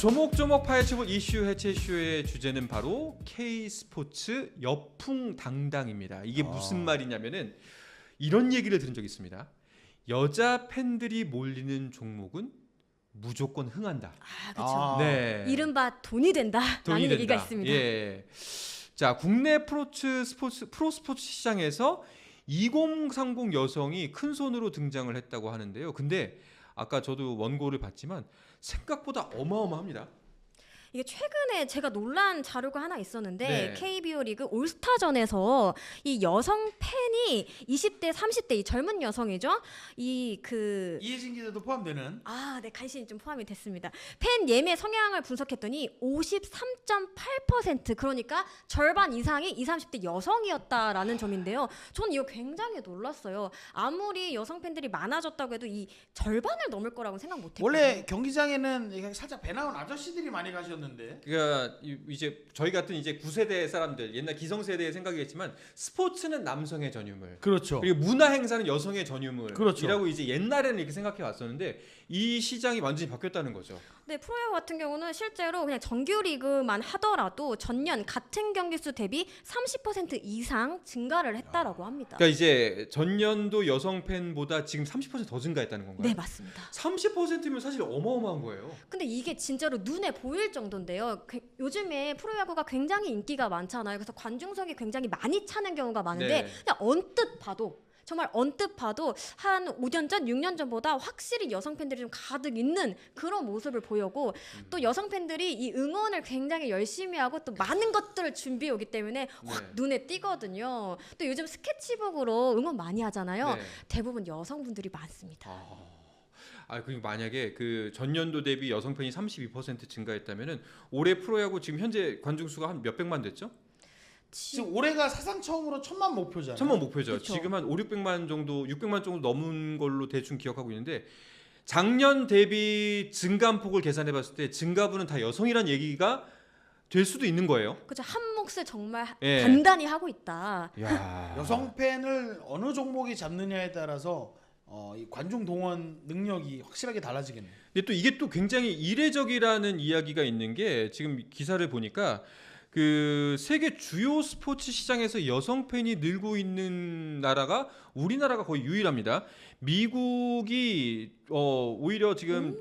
조목조목 파헤쳐볼 이슈 해체쇼의 주제는 바로 K스포츠 여풍당당입니다. 이게 무슨 말이냐면은 이런 얘기를 들은 적이 있습니다. 여자 팬들이 몰리는 종목은 무조건 흥한다. 그렇죠. 네. 이른바 돈이 된다라는 얘기가 있습니다. 예. 자, 국내 프로 스포츠 시장에서 2030 여성이 큰 손으로 등장을 했다고 하는데요. 근데 아까 저도 원고를 봤지만 생각보다 어마어마합니다. 이게 최근에 제가 놀란 자료가 하나 있었는데 네. KBO 리그 올스타전에서 이 여성 팬이 20대, 30대 이 젊은 여성이죠. 이혜진 기자도 포함되는. 네, 간신히 좀 포함이 됐습니다. 팬 예매 성향을 분석했더니 53.8% 그러니까 절반 이상이 20, 30대 여성이었다라는 점인데요. 저는 이거 굉장히 놀랐어요. 아무리 여성 팬들이 많아졌다고 해도 이 절반을 넘을 거라고 생각 못했거든요. 원래 경기장에는 살짝 배 나온 아저씨들이 많이 가셨는데. 그러니까 이제 저희 같은 이제 9세대 사람들, 옛날 기성세대의 생각이겠지만 스포츠는 남성의 전유물. 그렇죠. 그리고 문화 행사는 여성의 전유물. 그렇죠. 이라고 이제 옛날에는 이렇게 생각해 왔었는데 이 시장이 완전히 바뀌었다는 거죠. 네, 프로야구 같은 경우는 실제로 그냥 정규 리그만 하더라도 전년 같은 경기 수 대비 30% 이상 증가를 했다라고 합니다. 그러니까 이제 전년도 여성 팬보다 지금 30% 더 증가했다는 건가요? 네, 맞습니다. 30%면 사실 어마어마한 거예요. 근데 이게 진짜로 눈에 보일 정도인데요. 요즘에 프로야구가 굉장히 인기가 많잖아요. 그래서 관중석이 굉장히 많이 차는 경우가 많은데 네. 그냥 언뜻 봐도 정말 언뜻 봐도 한 5년 전, 6년 전보다 확실히 여성 팬들이 좀 가득 있는 그런 모습을 보였고 또 여성 팬들이 이 응원을 굉장히 열심히 하고 또 많은 것들을 준비해 오기 때문에 확 네. 눈에 띄거든요. 또 요즘 스케치북으로 응원 많이 하잖아요. 네. 대부분 여성분들이 많습니다. 그리고 만약에 그 전년도 대비 여성 팬이 32% 증가했다면은 올해 프로야구 지금 현재 관중 수가 한 몇백만 됐죠? 지금 올해가 사상 처음으로 1000만 목표잖아요. 1000만 목표죠. 그쵸. 지금 한 5, 600만 정도, 600만 정도 넘은 걸로 대충 기억하고 있는데 작년 대비 증감폭을 계산해 봤을 때 증가분은 다 여성이란 얘기가 될 수도 있는 거예요. 그죠, 한 몫을 정말 예. 단단히 하고 있다. 야. 여성 팬을 어느 종목이 잡느냐에 따라서 이 관중 동원 능력이 확실하게 달라지겠네요. 근데 또 이게 또 굉장히 이례적이라는 이야기가 있는 게 지금 기사를 보니까 그 세계 주요 스포츠 시장에서 여성 팬이 늘고 있는 나라가 우리나라가 거의 유일합니다. 미국이 오히려 지금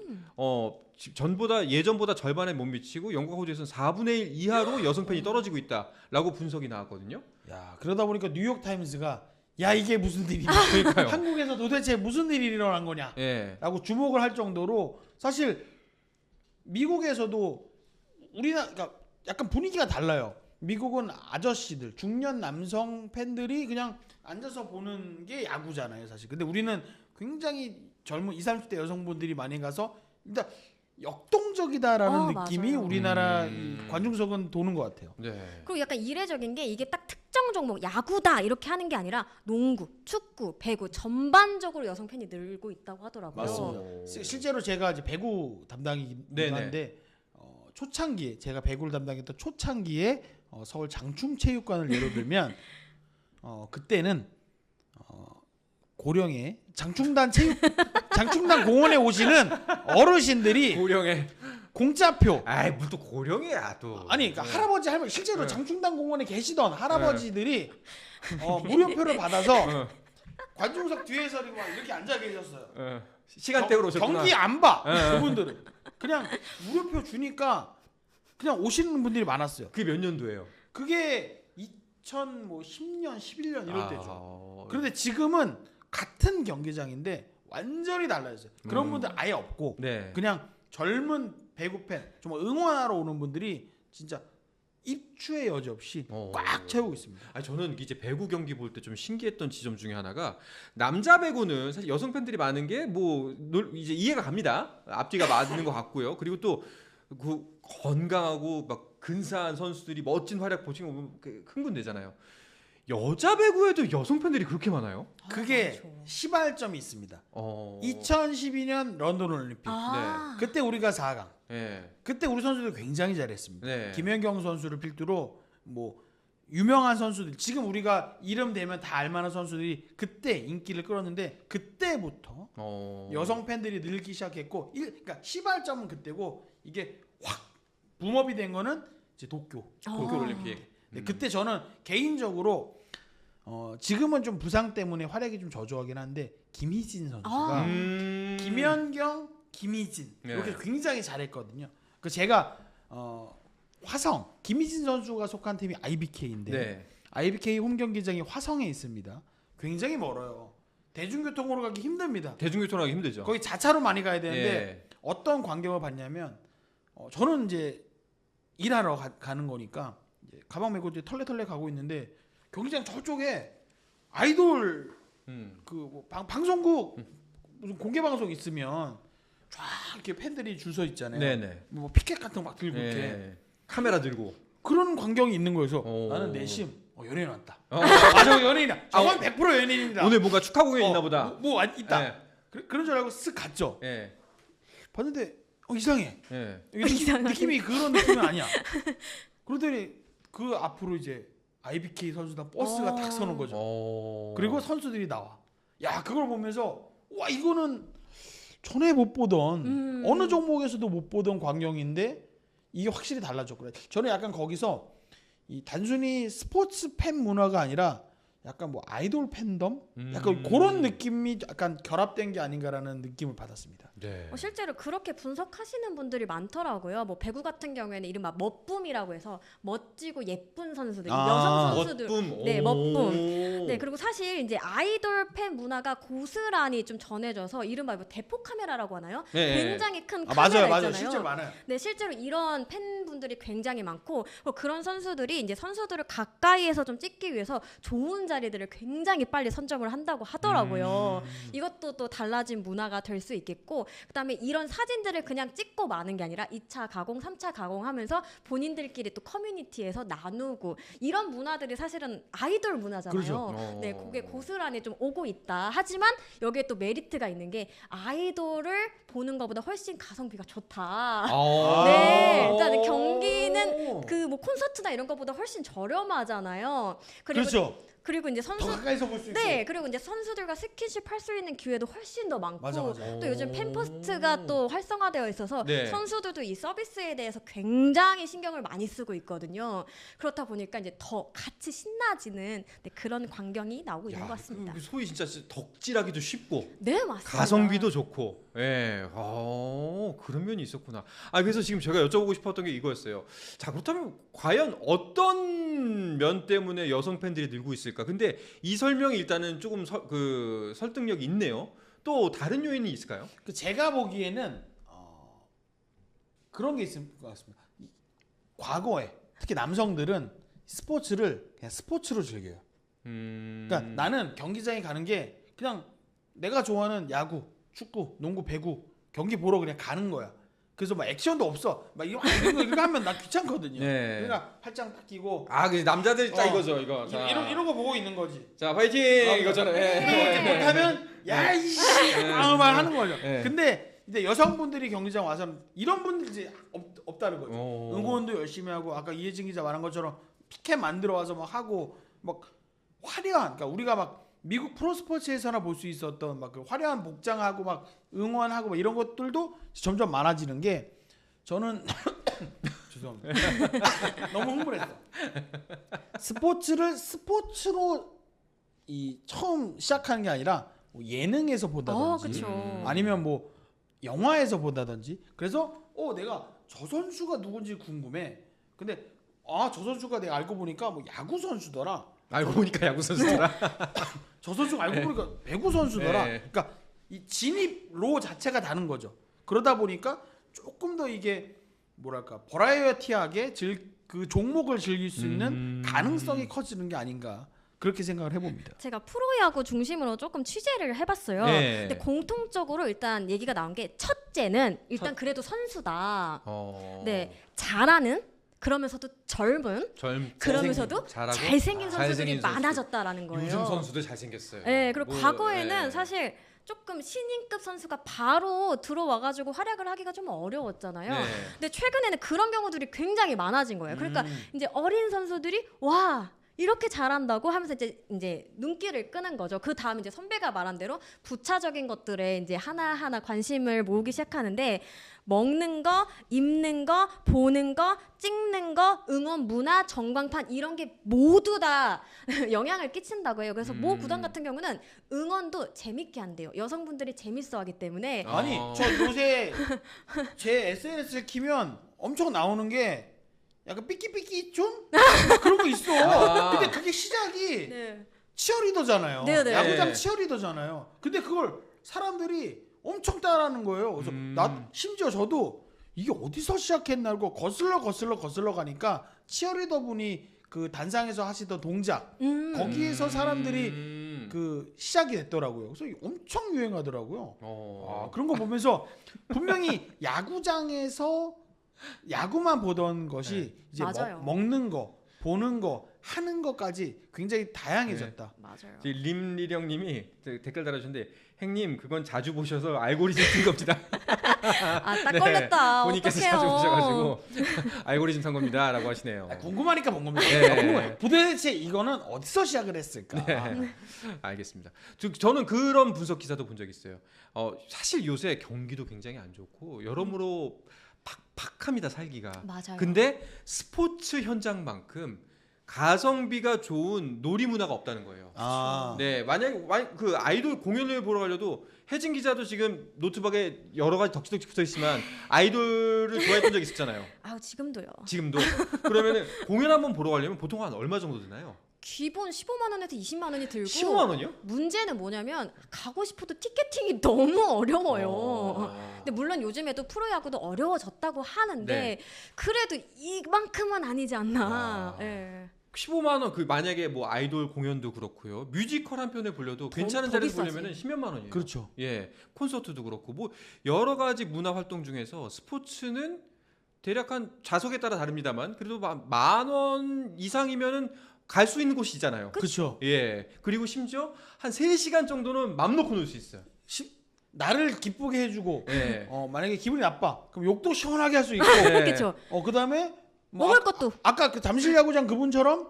전보다 예전보다 절반에 못 미치고 영국과 호주에서는 4분의 1 이하로 여성 팬이 떨어지고 있다라고 분석이 나왔거든요. 야, 그러다 보니까 뉴욕 타임스가 야, 이게 무슨 일이냐? 그러니까요. 한국에서 도대체 무슨 일이 일어난 거냐? 예. 라고 주목을 할 정도로 사실 미국에서도 그러니까 약간 분위기가 달라요. 미국은 아저씨들, 중년 남성 팬들이 그냥 앉아서 보는 게 야구잖아요, 사실. 근데 우리는 굉장히 젊은 20, 30대 여성분들이 많이 가서 일단 역동적이다라는 느낌이 맞아요. 우리나라 이 관중석은 도는 것 같아요. 네. 그리고 약간 이례적인 게 이게 딱 특정 종목 야구다 이렇게 하는 게 아니라 농구, 축구, 배구 전반적으로 여성 팬이 늘고 있다고 하더라고요. 맞습니다. 실제로 제가 이제 배구 담당이기도 네네. 한데 초창기에 제가 배구를 담당했던 초창기에 서울 장충체육관을 예로 들면 그때는 고령의 장충단 공원에 오시는 어르신들이 고령에 공짜표. 또 고령이야 또. 아니 그러니까 할아버지 할머니 실제로 장충단 공원에 계시던 할아버지들이 무료표를 받아서 관중석 뒤에서 이렇게 앉아 계셨어요. 시간대로 오셨구나. 경기 안 봐. 그분들은 그냥 무료표 주니까 그냥 오시는 분들이 많았어요. 그게 몇 년도예요? 그게 2010년, 11년 이럴 때죠. 아, 그런데 지금은 같은 경기장인데 완전히 달라졌어요. 그런 분들 아예 없고 네. 그냥 젊은 배구 팬, 정말 응원하러 오는 분들이 진짜 입추의 여지 없이 꽉 채우고 있습니다. 아니 저는 이제 배구 경기 볼 때 좀 신기했던 지점 중에 하나가 남자 배구는 사실 여성 팬들이 많은 게 뭐 이제 이해가 갑니다. 앞뒤가 맞는 것 같고요. 그리고 또 그 건강하고 막 근사한 선수들이 멋진 활약 보시면 흥분되잖아요. 여자 배구에도 여성 팬들이 그렇게 많아요? 그게 시발점이 있습니다. 2012년 런던 올림픽. 그때 우리가 4강. 네. 그때 우리 선수들 굉장히 잘했습니다. 네. 김연경 선수를 필두로 뭐 유명한 선수들, 지금 우리가 이름 대면 다 알만한 선수들이 그때 인기를 끌었는데 그때부터 여성 팬들이 늘기 시작했고, 그러니까 시발점은 그때고 이게 확 붐업이 된 거는 이제 도쿄 도쿄올림픽. 네, 그때 저는 개인적으로 지금은 좀 부상 때문에 활약이 좀 저조하긴 한데 김희진 선수가 김연경, 김희진 네. 이렇게 굉장히 잘했거든요. 그 제가 화성 김희진 선수가 속한 팀이 IBK인데 네. IBK 홈 경기장이 화성에 있습니다. 굉장히 멀어요. 대중교통으로 가기 힘듭니다. 대중교통하기 힘들죠. 거기 자차로 많이 가야 되는데 예. 어떤 광경을 봤냐면 저는 이제 일하러 가는 거니까 이제 가방 메고 이제 털레털레 가고 있는데 경기장 저쪽에 아이돌 그뭐 방송국 무슨 공개 방송 있으면 쫙 이렇게 팬들이 줄 서 있잖아요. 네네. 뭐 피켓 같은 거 막 들고 이렇게 예. 카메라 들고. 그런 광경이 있는 거여서 오. 나는 내심 연예인 왔다. 저 연예인이다. 저건 100% 연예인이다. 오늘 뭔가 축하 공연 있나 보다. 뭐 있다. 예. 그런 줄 알고 쓱 갔죠. 예. 봤는데 이상해. 예. 이게 느낌이 그런 느낌은 아니야. 그러더니 그 앞으로 이제 IBK 선수단 버스가 탁 서는 거죠. 그리고 선수들이 나와. 야 그걸 보면서 와 이거는 전에 못 보던 어느 종목에서도 못 보던 광경인데 이게 확실히 달라졌고요. 저는 약간 거기서 이 단순히 스포츠 팬 문화가 아니라 약간 뭐 아이돌 팬덤 약간 그런 느낌이 약간 결합된 게 아닌가라는 느낌을 받았습니다. 네. 실제로 그렇게 분석하시는 분들이 많더라고요. 뭐 배구 같은 경우에는 이른바 멋붐이라고 해서 멋지고 예쁜 선수들, 여성 선수들, 멋붐. 네, 오. 멋붐. 네, 그리고 사실 이제 아이돌 팬 문화가 고스란히 좀 전해져서 이른바 뭐 대포 카메라라고 하나요? 네. 굉장히 큰 카메라 맞아요. 있잖아요. 실제로 많아요. 네, 실제로 이런 팬분들이 굉장히 많고 그런 선수들이 이제 선수들을 가까이에서 좀 찍기 위해서 좋은 자리들을 굉장히 빨리 선점을 한다고 하더라고요. 이것도 또 달라진 문화가 될 수 있겠고 그다음에 이런 사진들을 그냥 찍고 마는 게 아니라 2차 가공, 3차 가공하면서 본인들끼리 또 커뮤니티에서 나누고 이런 문화들이 사실은 아이돌 문화잖아요. 그렇죠. 네, 그게 고스란히 좀 오고 있다. 하지만 여기에 또 메리트가 있는 게 아이돌을 보는 것보다 훨씬 가성비가 좋다. 네, 일단 경기는 그 뭐 콘서트나 이런 것보다 훨씬 저렴하잖아요. 그리고 이제 더 가까이서 볼 수 있고. 네, 그리고 이제 선수들과 스킨십 할 수 있는 기회도 훨씬 더 많고 맞아. 또 요즘 팬포스트가 또 활성화되어 있어서 네. 선수들도 이 서비스에 대해서 굉장히 신경을 많이 쓰고 있거든요. 그렇다 보니까 이제 더 같이 신나지는 그런 광경이 나오고 있는 것 같습니다. 소위 진짜 덕질하기도 쉽고 네, 맞습니다. 가성비도 좋고. 예. 그런 면이 있었구나. 그래서 지금 제가 여쭤보고 싶었던 게 이거였어요. 자, 그렇다면 과연 어떤 면 때문에 여성 팬들이 늘고 있을까? 근데 이 설명이 일단은 조금 설득력이 있네요. 또 다른 요인이 있을까요? 제가 보기에는 그런 게 있을 것 같습니다. 과거에 특히 남성들은 스포츠를 그냥 스포츠로 즐겨요. 그러니까 나는 경기장에 가는 게 그냥 내가 좋아하는 야구, 축구, 농구, 배구 경기 보러 그냥 가는 거야. 그래서 막 액션도 없어. 막 이거 하면 나 귀찮거든요. 네. 그러니까 팔짱 딱 끼고 그 남자들 딱 이거죠, 이거. 자. 이런 거 보고 있는 거지. 자, 파이팅 이거잖아요. 이렇게 못하면 야이씨 막 하는 거죠. 네. 근데 이제 여성분들이 경기장 와서는 이런 분들이 이제 없다는 거죠. 오. 응원도 열심히 하고 아까 이혜진 기자 말한 것처럼 피켓 만들어 와서 막 하고 막 화려한 그러니까 우리가 막 미국 프로스포츠에서나 볼 수 있었던 막 그 화려한 복장하고 막 응원하고 막 이런 것들도 점점 많아지는 게 저는 죄송합니다. 너무 흥분했어. 스포츠를 스포츠로 처음 시작하는 게 아니라 뭐 예능에서 보다든지 그쵸. 아니면 뭐 영화에서 보다든지 그래서 내가 저 선수가 누군지 궁금해. 근데 저 선수가 내가 알고 보니까 뭐 야구 선수더라. 알고 보니까 야구 선수더라. 저 선수가 알고 보니까 배구 선수더라. 네. 그러니까 이 진입로 자체가 다른 거죠. 그러다 보니까 조금 더 이게 뭐랄까 버라이어티하게 그 종목을 즐길 수 있는 가능성이 커지는 게 아닌가 그렇게 생각을 해봅니다. 제가 프로야구 중심으로 조금 취재를 해봤어요. 네. 근데 공통적으로 일단 얘기가 나온 게 첫째는 일단 그래도 선수다. 네, 잘하는 그러면서도 그러면서도 잘하고 잘생긴 선수들이 잘생긴 선수. 많아졌다라는 거예요. 요즘 선수들 잘생겼어요. 네, 그리고 과거에는 네. 사실 조금 신인급 선수가 바로 들어와가지고 활약을 하기가 좀 어려웠잖아요. 네. 근데 최근에는 그런 경우들이 굉장히 많아진 거예요. 그러니까 이제 어린 선수들이 와 이렇게 잘한다고 하면서 이제 눈길을 끄는 거죠. 그 다음 이제 선배가 말한 대로 부차적인 것들에 이제 하나하나 관심을 모으기 시작하는데 먹는 거, 입는 거, 보는 거, 찍는 거, 응원 문화, 전광판 이런 게 모두 다 영향을 끼친다고 해요. 그래서 모 구단 같은 경우는 응원도 재밌게 한대요. 여성분들이 재밌어하기 때문에. 아니 저 요새 제 SNS를 키면 엄청 나오는 게 약간 삐끼삐끼 좀 그런 거 있어. 근데 그게 시작이 네. 치어리더잖아요. 네네. 야구장 치어리더잖아요. 근데 그걸 사람들이 엄청 따라하는 거예요. 그래서 나 심지어 저도 이게 어디서 시작했나 하고 거슬러 가니까 치어리더 분이 그 단상에서 하시던 동작 거기에서 사람들이 그 시작이 됐더라고요. 그래서 이게 엄청 유행하더라고요. 그런 거 보면서 분명히 야구장에서 야구만 보던 것이 이제 맞아요. 먹는 거, 보는 거, 하는 것까지 굉장히 다양해졌다. 맞아요. 림리령님이 댓글 달아주셨는데 행님 그건 자주 보셔서 알고리즘 튼 겁니다. 아, 딱 걸렸다. 본인께서 어떡해요. 자주 보셔가지고 알고리즘 탄 겁니다라고 하시네요. 궁금하니까 본 겁니다. 네. 궁금해. 도대체 이거는 어디서 시작을 했을까? 알겠습니다. 저는 그런 분석 기사도 본 적 있어요. 사실 요새 경기도 굉장히 안 좋고 여러모로 팍팍합니다 살기가. 맞아요. 근데 스포츠 현장만큼 가성비가 좋은 놀이 문화가 없다는 거예요. 아, 네, 만약에 그 아이돌 공연을 보러 가려도 혜진 기자도 지금 노트북에 여러 가지 덕지덕지 붙어 있지만 아이돌을 좋아했던 적 있었잖아요. 아우 지금도요. 지금도. 그러면은 공연 한번 보러 가려면 보통 한 얼마 정도 드나요? 기본 15만 원에서 20만 원이 들고 15만 원이요? 문제는 뭐냐면 가고 싶어도 티켓팅이 너무 어려워요. 근데 물론 요즘에도 프로야구도 어려워졌다고 하는데 네. 그래도 이만큼은 아니지 않나. 아. 예. 15만 원. 그 만약에 뭐 아이돌 공연도 그렇고요. 뮤지컬 한 편을 보려도 괜찮은 더 자리에서 비싸지. 보려면은 10몇만 원이에요. 그렇죠. 예. 콘서트도 그렇고 뭐 여러 가지 문화 활동 중에서 스포츠는 대략 한 좌석에 따라 다릅니다만 그래도 만 원 이상이면은 갈 수 있는 곳이잖아요. 그렇죠. 예. 그리고 심지어 한 3시간 정도는 맘 놓고 놀 수 있어요. 나를 기쁘게 해주고 예. 만약에 기분이 나빠 그럼 욕도 시원하게 할 수 있고 예. 그렇죠. 그다음에 뭐 먹을 것도. 아까 그 잠실 야구장 그분처럼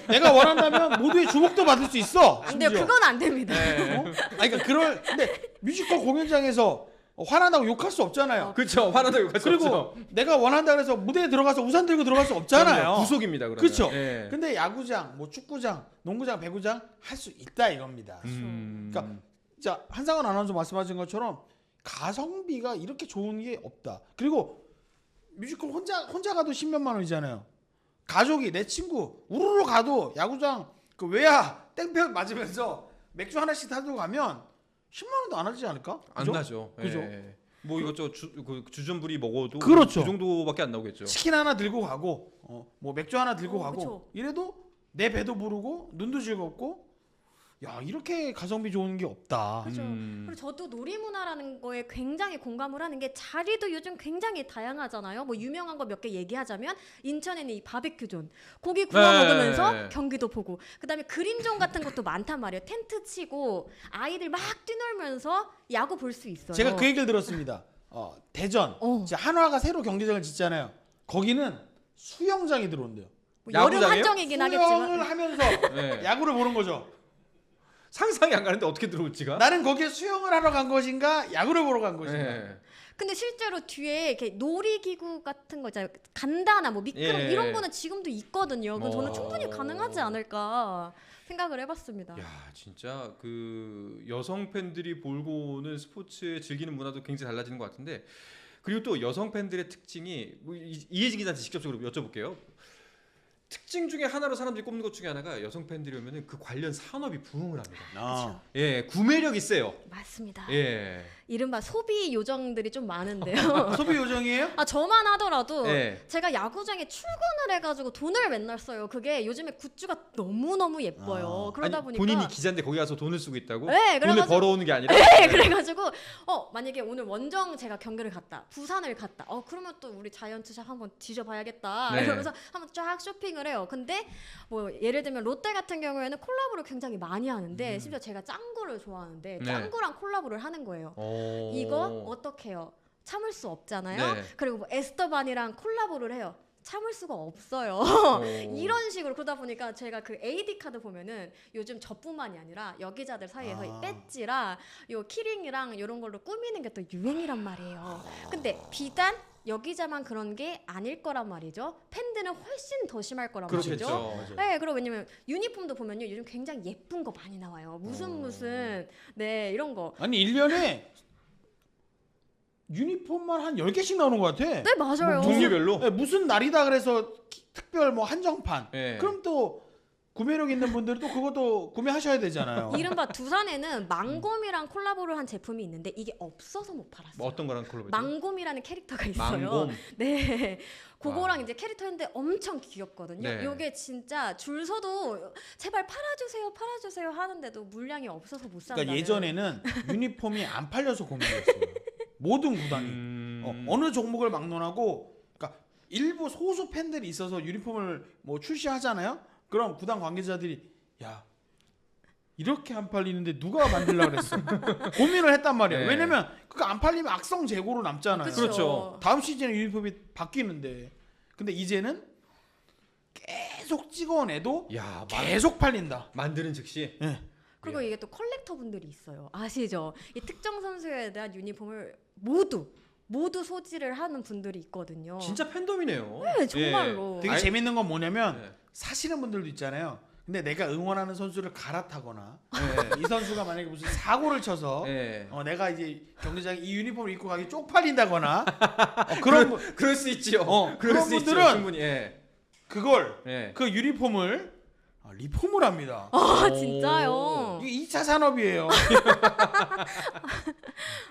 내가 원한다면 모두의 주목도 받을 수 있어. 안 돼요. 심지어. 그건 안 됩니다. 예. 아니 그러니까 근데 뮤지컬 공연장에서 화난다고 욕할 수 없잖아요. 그렇죠. 화나다 욕할 수 그리고 없죠. 내가 원한다 그래서 무대에 들어가서 우산 들고 들어갈 수 없잖아요. 그럼요. 구속입니다. 그러면. 그렇죠. 예. 근데 야구장, 뭐 축구장, 농구장, 배구장 할 수 있다 이겁니다. 그러니까 자 한상원 아나운서 말씀하신 것처럼 가성비가 이렇게 좋은 게 없다. 그리고 뮤지컬 혼자 가도 10몇만 원이잖아요. 가족이 내 친구 우르르 가도 야구장 그 외야 땡볕 맞으면서 맥주 하나씩 타고 가면 10만 원도 안 하지 않을까? 안 그죠? 나죠. 그죠? 예. 뭐 이것저것 주전부리 먹어도 그렇죠. 그 정도밖에 안 나오겠죠. 치킨 하나 들고 가고 뭐 맥주 하나 들고 가고 그쵸. 이래도 내 배도 부르고 눈도 즐겁고 야 이렇게 가성비 좋은 게 없다. 그죠. 그리고 저도 놀이문화라는 거에 굉장히 공감을 하는 게 자리도 요즘 굉장히 다양하잖아요. 뭐 유명한 거 몇 개 얘기하자면 인천에는 이 바베큐존 고기 구워 네. 먹으면서 경기도 보고 그다음에 그린존 같은 것도 많단 말이에요. 텐트 치고 아이들 막 뛰놀면서 야구 볼 수 있어요. 제가 그 얘기를 들었습니다. 대전 이제 한화가 새로 경기장을 짓잖아요. 거기는 수영장이 들어온대요. 뭐 여름 야구장이에요? 한정이긴 수영을 하겠지만 하면서 네. 야구를 보는 거죠. 상상이 안 가는데 어떻게 들어올지가? 나는 거기에 수영을 하러 간 것인가 야구를 보러 간 것인가. 예. 근데 실제로 뒤에 이렇게 놀이기구 같은 거 있잖아요. 간다나 뭐 미끄럼 예. 이런 거는 지금도 있거든요. 그럼 저는 어. 충분히 가능하지 않을까 생각을 해봤습니다. 야 진짜 그 여성 팬들이 몰고 오는 스포츠에 즐기는 문화도 굉장히 달라지는 것 같은데 그리고 또 여성 팬들의 특징이 뭐 이혜진 기자한테 직접적으로 여쭤볼게요. 특징 중에 하나로 사람들이 꼽는 것 중에 하나가 여성 팬들이 오면은 그 관련 산업이 부흥을 합니다. 예, 구매력 있어요. 맞습니다. 예, 이른바 소비 요정들이 좀 많은데요. 소비 요정이에요? 아 저만 하더라도 예. 제가 야구장에 출근을 해가지고 돈을 맨날 써요. 그게 요즘에 굿즈가 너무 예뻐요. 그러다 아니, 보니까 본인이 기자인데 거기 가서 돈을 쓰고 있다고? 네, 돈을 그래가지고- 벌어오는 게 아니라? 네, 그래가지고 만약에 오늘 원정 제가 경기를 갔다 부산을 갔다 그러면 또 우리 자이언츠샵 한번 뒤져봐야겠다 네. 이러면서 한번 쫙 쇼핑을 해요. 근데 뭐 예를 들면 롯데 같은 경우에는 콜라보를 굉장히 많이 하는데 심지어 제가 짱구를 좋아하는데 네. 짱구랑 콜라보를 하는 거예요. 이거 어떻게 해요? 참을 수 없잖아요. 네. 그리고 뭐 에스터반이랑 콜라보를 해요. 참을 수가 없어요. 이런 식으로 그러다 보니까 제가 그 AD 카드 보면은 요즘 저뿐만이 아니라 여기자들 사이에서 이 배지랑 요 키링이랑 이런 걸로 꾸미는 게 또 유행이란 말이에요. 근데 비단 여기자만 그런 게 아닐 거란 말이죠. 팬들은 훨씬 더 심할 거란 말이죠. 그렇겠죠. 네, 그리고 왜냐면 유니폼도 보면요 요즘 굉장히 예쁜 거 많이 나와요. 무슨 네 이런 거. 아니 1년에 유니폼만 한 10개씩 나오는 것 같아. 네 맞아요. 종류별로. 네, 무슨 날이다 그래서 특별 뭐 한정판. 네. 그럼 또 구매력 있는 분들은 또 그것도 구매하셔야 되잖아요. 이른바 두산에는 망곰이랑 콜라보를 한 제품이 있는데 이게 없어서 못 팔았어요. 뭐 어떤 거랑 콜라보? 망곰이라는 캐릭터가 있어요. 망곰. 네. 그거랑 와. 이제 캐릭터인데 엄청 귀엽거든요. 네. 요게 진짜 줄 서도 제발 팔아주세요 하는데도 물량이 없어서 못 산다. 그러니까 예전에는 유니폼이 안 팔려서 고민했어요. 모든 구단이 어느 종목을 막론하고, 그러니까 일부 소수 팬들이 있어서 유니폼을 뭐 출시하잖아요. 그럼 구단 관계자들이 야 이렇게 안 팔리는데 누가 만들려고 그랬어? 고민을 했단 말이에요. 네. 왜냐면 그거 안 팔리면 악성 재고로 남잖아요. 그쵸. 그렇죠. 다음 시즌에 유니폼이 바뀌는데, 근데 이제는 계속 찍어내도 야, 계속 팔린다. 만드는 즉시. 예. 그리고 이게 또 컬렉터 분들이 있어요. 아시죠? 이 특정 선수에 대한 유니폼을 모두 소지를 하는 분들이 있거든요. 진짜 팬덤이네요. 네, 정말로. 되게 아이- 재밌는 건 뭐냐면 네. 사시는 분들도 있잖아요. 근데 내가 응원하는 선수를 갈아타거나 네. 이 선수가 만약에 무슨 사고를 쳐서 네. 내가 이제 경기장에 이 유니폼을 입고 가기 쪽팔린다거나 그런 그럴 수 있지요. 그럴 그런 수 있죠. 분들은 충분히. 예. 그걸 예. 그 유니폼을 리폼을 합니다. 아 오. 진짜요? 이게 2차 산업이에요.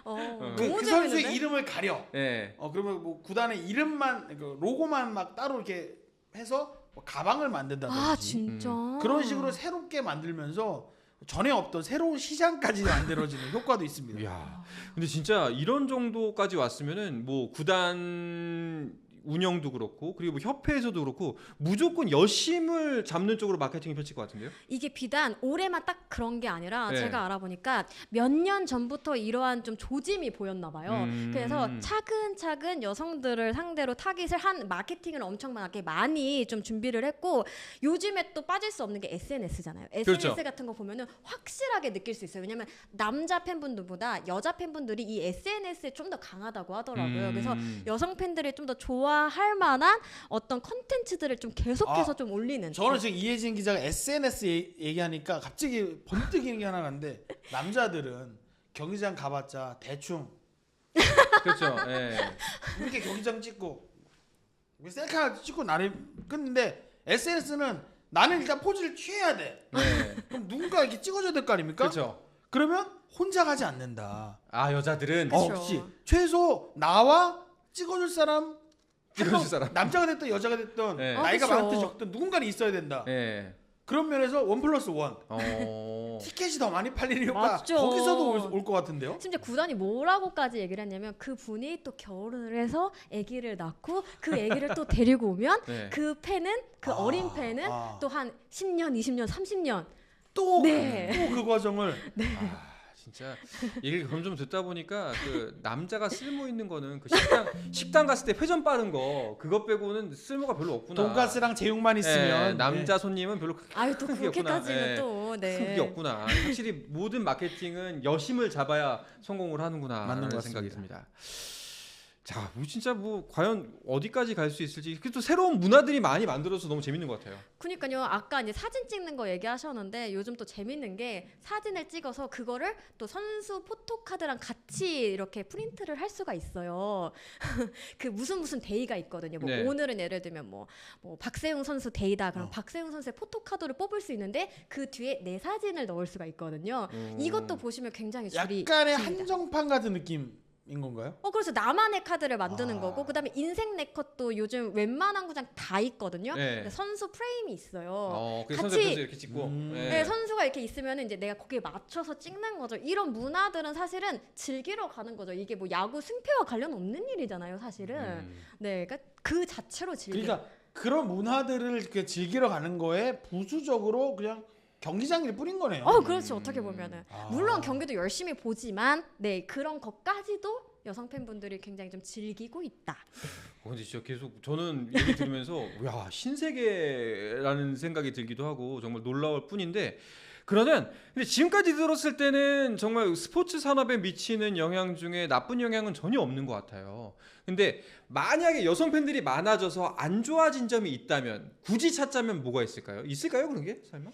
너무 그 재밌는데? 선수의 이름을 가려. 예. 그러면 뭐 구단의 이름만, 그 로고만 막 따로 이렇게 해서 뭐 가방을 만든다든지 아 진짜. 그런 식으로 새롭게 만들면서 전에 없던 새로운 시장까지 만들어지는 효과도 있습니다. 야. 근데 진짜 이런 정도까지 왔으면은 뭐 구단 운영도 그렇고 그리고 뭐 협회에서도 그렇고 무조건 여심을 잡는 쪽으로 마케팅이 펼칠 것 같은데요? 이게 비단 올해만 딱 그런 게 아니라 네. 제가 알아보니까 몇 년 전부터 이러한 좀 조짐이 보였나 봐요. 그래서 차근차근 여성들을 상대로 타깃을 한 마케팅을 엄청나게 많이 좀 준비를 했고 요즘에 또 빠질 수 없는 게 SNS잖아요. SNS 그렇죠. 같은 거 보면은 확실하게 느낄 수 있어요. 왜냐면 남자 팬분들보다 여자 팬분들이 이 SNS에 좀 더 강하다고 하더라고요. 그래서 여성 팬들이 좀 더 좋아할 만한 어떤 컨텐츠들을 좀 계속해서 좀 올리는. 저는 지금 이혜진 기자가 SNS 얘기하니까 갑자기 번뜩 이는 게 하나 갔는데, 남자들은 경기장 가봤자 대충 그렇죠. 예. 이렇게 경기장 찍고 셀카 찍고 나름 끝는데, SNS는 나는 일단 포즈를 취해야 돼. 네. 그럼 누군가 이렇게 찍어줘야 될 거 아닙니까? 그렇죠. 그러면 혼자 가지 않는다. 아, 여자들은 그쵸. 없이 최소 나와 찍어줄 사람, 찍어줄 사람. 남자가 됐든 여자가 됐든 네. 나이가 그쵸. 많든 적든 누군가는 있어야 된다. 예. 그런 면에서 1+1 티켓이 더 많이 팔리는 효과 맞죠. 거기서도 올 것 같은데요? 심지어 구단이 뭐라고까지 얘기를 했냐면 그분이 또 결혼을 해서 아기를 낳고 그 아기를 또 데리고 오면 네. 그 팬은 그 어린 팬은 또 한 10년, 20년, 30년 또 네. 그 과정을 아, 진짜 얘기를 그럼 좀 듣다 보니까 그 남자가 쓸모 있는 거는 그 식당 갔을 때 회전 빠른 거 그것 빼고는 쓸모가 별로 없구나. 돈가스랑 제육만 있으면 예, 남자 손님은 별로 아유 또 크게 없구나. 그렇게까지는 예. 또 네. 그게 없구나. 확실히 모든 마케팅은 여심을 잡아야 성공을 맞는 하는구나라는 것 생각이 같습니다. 듭니다. 자, 뭐 진짜 뭐 과연 어디까지 갈 수 있을지. 그또 새로운 문화들이 많이 만들어서 너무 재밌는 것 같아요. 그러니까요. 아까 이제 사진 찍는 거 얘기하셨는데 요즘 또 재밌는 게 사진을 찍어서 그거를 또 선수 포토카드랑 같이 이렇게 프린트를 할 수가 있어요. 그 무슨 데이가 있거든요. 뭐 네. 오늘은 예를 들면 뭐 박세웅 선수 데이다. 그럼 박세웅 선수의 포토카드를 뽑을 수 있는데 그 뒤에 내 사진을 넣을 수가 있거든요. 이것도 보시면 굉장히 줄이 약간의 깁니다. 한정판 같은 느낌인 건가요? 그래서 나만의 카드를 만드는 아. 거고 그다음에 인생 네컷도 요즘 웬만한 구장 다 있거든요. 네. 근데 선수 프레임이 있어요. 그래서 같이- 선수 이렇게 찍고. 예. 네, 선수가 이렇게 있으면 이제 내가 거기에 맞춰서 찍는 거죠. 이런 문화들은 사실은 즐기러 가는 거죠. 이게 뭐 야구 승패와 관련 없는 일이잖아요, 사실은. 네, 그러니까 그 자체로 즐기. 그러니까 그런 문화들을 이렇게 즐기러 가는 거에 부수적으로 그냥 경기장일 뿐인 거네요. 그렇죠. 어떻게 보면은 아. 물론 경기도 열심히 보지만 네 그런 것까지도 여성 팬분들이 굉장히 좀 즐기고 있다. 근데 진짜 계속 저는 얘기 들으면서 야 신세계라는 생각이 들기도 하고 정말 놀라울 뿐인데 그러면 근데 지금까지 들었을 때는 정말 스포츠 산업에 미치는 영향 중에 나쁜 영향은 전혀 없는 것 같아요. 근데 만약에 여성 팬들이 많아져서 안 좋아진 점이 있다면 굳이 찾자면 뭐가 있을까요? 있을까요 그런 게 설마?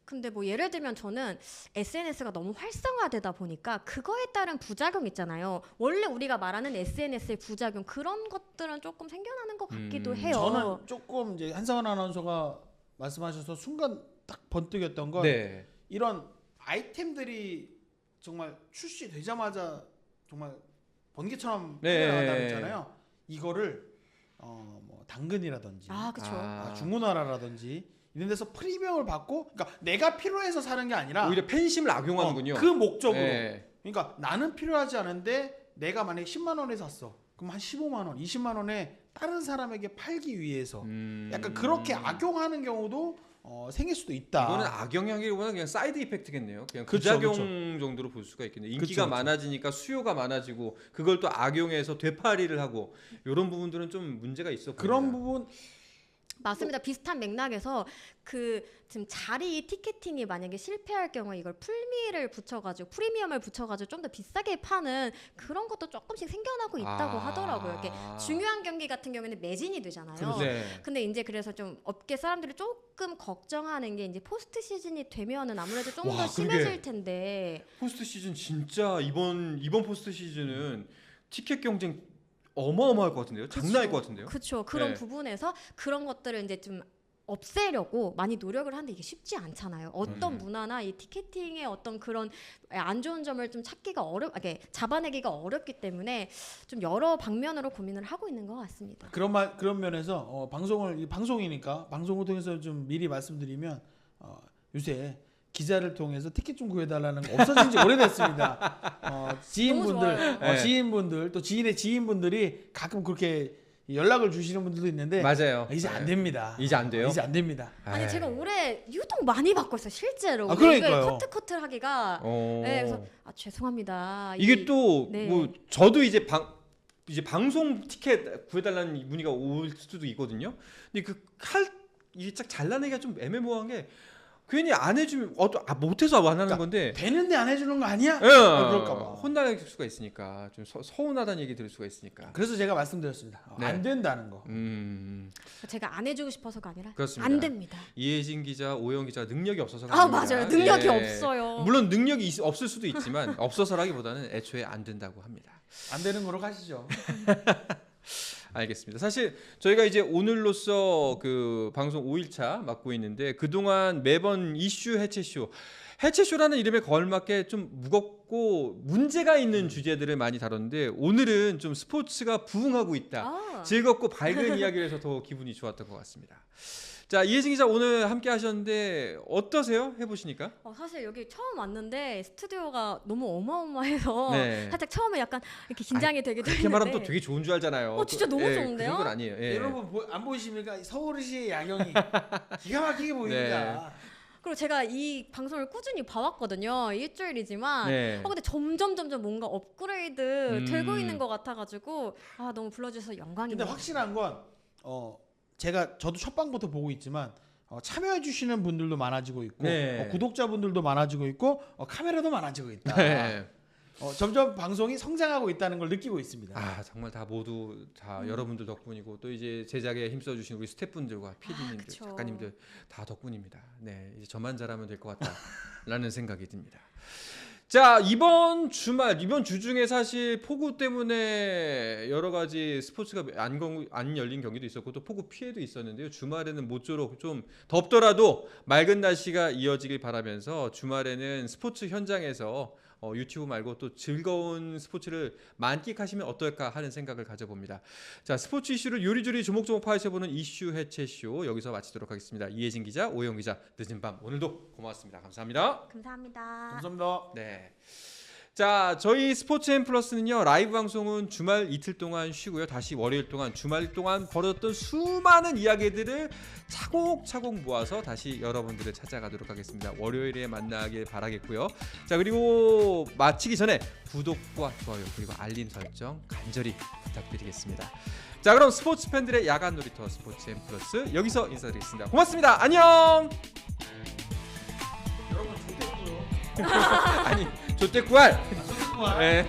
근데 뭐 예를 들면 저는 SNS가 너무 활성화되다 보니까 그거에 따른 부작용 있잖아요. 원래 우리가 말하는 SNS의 부작용 그런 것들은 조금 생겨나는 것 같기도 해요. 저는 조금 이제 한상원 아나운서가 말씀하셔서 순간 딱 번뜩였던 건 네. 이런 아이템들이 정말 출시되자마자 정말 번개처럼 네. 나왔다고 했잖아요. 이거를 뭐 당근이라든지 아, 그렇죠. 중고나라라든지 이런 데서 프리미엄을 받고 그러니까 내가 필요해서 사는 게 아니라 오히려 팬심을 악용하는군요. 그 목적으로 네. 그러니까 나는 필요하지 않은데 내가 만약에 10만 원에 샀어. 그럼 한 15만 원, 20만 원에 다른 사람에게 팔기 위해서 약간 그렇게 악용하는 경우도 생길 수도 있다. 이거는 악영향이보다 그냥 사이드 이펙트겠네요. 그냥 그쵸, 부작용 그쵸. 정도로 볼 수가 있겠네요. 인기가 그쵸. 많아지니까 수요가 많아지고 그걸 또 악용해서 되팔이를 하고 이런 부분들은 좀 문제가 있어 보입니다. 그런 부분 맞습니다. 비슷한 맥락에서 그 지금 자리 티켓팅이 만약에 실패할 경우에 이걸 프리미엄을 붙여가지고 좀 더 비싸게 파는 그런 것도 조금씩 생겨나고 있다고 하더라고요. 이게 중요한 경기 같은 경우에는 매진이 되잖아요. 네. 근데 이제 그래서 좀 업계 사람들이 조금 걱정하는 게 이제 포스트 시즌이 되면은 아무래도 좀 와, 더 심해질 텐데. 포스트 시즌 진짜 이번 포스트 시즌은 티켓 경쟁 어마어마할 것 같은데요. 장난일 것 같은데요. 그렇죠. 그런 네. 부분에서 그런 것들을 이제 좀 없애려고 많이 노력을 하는데 이게 쉽지 않잖아요. 어떤 문화나 이 티켓팅의 어떤 그런 안 좋은 점을 좀 찾기가 잡아내기가 어렵기 때문에 좀 여러 방면으로 고민을 하고 있는 것 같습니다. 그런 면에서 방송이니까 방송을 통해서 좀 미리 말씀드리면 요새 기자를 통해서 티켓 좀 구해달라는 거 없어진 지 오래됐습니다. 지인분들 또 지인의 지인분들이 가끔 그렇게 연락을 주시는 분들도 있는데 맞아요. 이제 안 됩니다. 이제 안 돼요? 이제 안 됩니다. 아니 에이. 제가 올해 유독 많이 받고 있어요. 실제로. 그러니까요. 이걸 커트 하기가. 네, 그래서 죄송합니다. 이게 또 네. 뭐 저도 이제 방송 티켓 구해달라는 문의가 올 수도 있거든요. 근데 이게 딱 잘라내기가 좀 애매모호한 게 괜히 안 해주면 못해서 안 하는 건데 되는데 안 해주는 거 아니야? 그럴까 봐. 혼날 수가 있으니까 좀 서운하다는 얘기 들을 수가 있으니까. 그래서 제가 말씀드렸습니다. 네. 안 된다는 거. 제가 안 해주고 싶어서가 아니라 그렇습니다. 안 됩니다. 이혜진 기자, 오영 기자 능력이 없어서가 아 아닙니다. 맞아요. 능력이 예. 없어요. 물론 능력이 없을 수도 있지만 없어서라기보다는 애초에 안 된다고 합니다. 안 되는 거로 가시죠. 알겠습니다. 사실 저희가 이제 오늘로써 그 방송 5일차 맡고 있는데 그동안 매번 이슈 해체쇼라는 이름에 걸맞게 좀 무겁고 문제가 있는 주제들을 많이 다뤘는데 오늘은 좀 스포츠가 부흥하고 있다. 즐겁고 밝은 이야기를 해서 더 기분이 좋았던 것 같습니다. 자, 이혜진 기자 오늘 함께 하셨는데 어떠세요? 해보시니까? 사실 여기 처음 왔는데 스튜디오가 너무 어마어마해서 네. 살짝 처음에 약간 이렇게 긴장이 되기도 그렇게 했는데 말하면 또 되게 좋은 줄 알잖아요. 진짜 너무 그 좋은데요? 정도는 아니에요. 예. 여러분 안 보이십니까? 서울시의 야경이 기가 막히게 보입니다. 그리고 제가 이 방송을 꾸준히 봐왔거든요. 일주일이지만 네. 근데 점점 뭔가 업그레이드 되고 있는 것 같아가지고 너무 불러주셔서 영광입니다. 근데 확실한 건 저도 첫 방부터 보고 있지만 참여해 주시는 분들도 많아지고 있고 네. 구독자분들도 많아지고 있고 카메라도 많아지고 있다. 네. 점점 방송이 성장하고 있다는 걸 느끼고 있습니다. 정말 다 모두 다 여러분들 덕분이고 또 이제 제작에 힘써주신 우리 스태프분들과 PD님들, 그쵸. 작가님들 다 덕분입니다. 네, 이제 저만 잘하면 될 것 같다라는 생각이 듭니다. 자, 이번 주 중에 사실 폭우 때문에 여러 가지 스포츠가 안 열린 경기도 있었고 또 폭우 피해도 있었는데요. 주말에는 모쪼록 좀 덥더라도 맑은 날씨가 이어지길 바라면서 주말에는 스포츠 현장에서 유튜브 말고 또 즐거운 스포츠를 만끽하시면 어떨까 하는 생각을 가져봅니다. 자, 스포츠 이슈를 요리조리 조목조목 파헤쳐보는 이슈 해체쇼 여기서 마치도록 하겠습니다. 이혜진 기자, 오영 기자, 늦은 밤 오늘도 고맙습니다. 감사합니다. 감사합니다. 감사합니다. 네. 자, 저희 스포츠N 플러스는요, 라이브 방송은 주말 이틀 동안 쉬고요. 다시 월요일 동안, 주말 동안 벌어졌던 수많은 이야기들을 차곡차곡 모아서 다시 여러분들을 찾아가도록 하겠습니다. 월요일에 만나길 바라겠고요. 자, 그리고 마치기 전에 구독과 좋아요 그리고 알림 설정 간절히 부탁드리겠습니다. 자, 그럼 스포츠 팬들의 야간 놀이터 스포츠N 플러스 여기서 인사드리겠습니다. 고맙습니다. 안녕. 여러분 좋겠고요. 아니, 조태구알. 좋겠고요. 네.